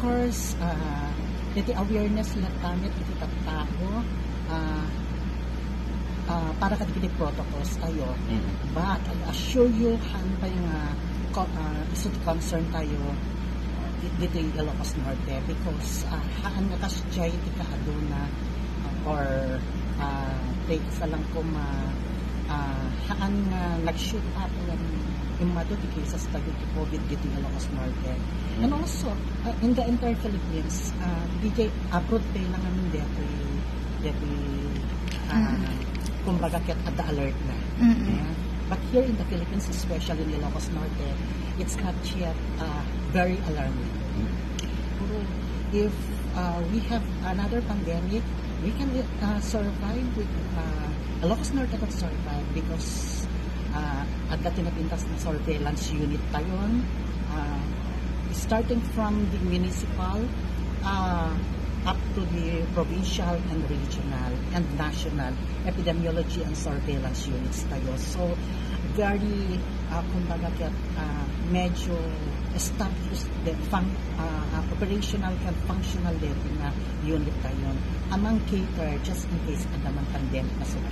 course, iti awareness lahat kami iti tao para kadikiti protocols tayo. But I assure you, han pa yung isut concern tayo dito yung Ilocos Norte because haan nga kasyay iti kahaduna or take sa lang ko haan nga nag-shoot up yung mato ti cases tayo ti COVID dito yung Ilocos Norte. And also, in the entire Philippines, DJ abroad pa lang namin dito kumbaga ket at the alert na. But here in the Philippines, especially in Ilocos Norte, it's not yet very alarming. Pero if we have another pandemic, we can survive with Ilocos Norte can survive because at the tinapintas na surveillance unit tayon, starting from the municipal up to the provincial and regional and national epidemiology and surveillance units tayo. So, very, kumbaga, medyo established the operational and functional level na unit tayo among cater just in case adaman pandemic na sila.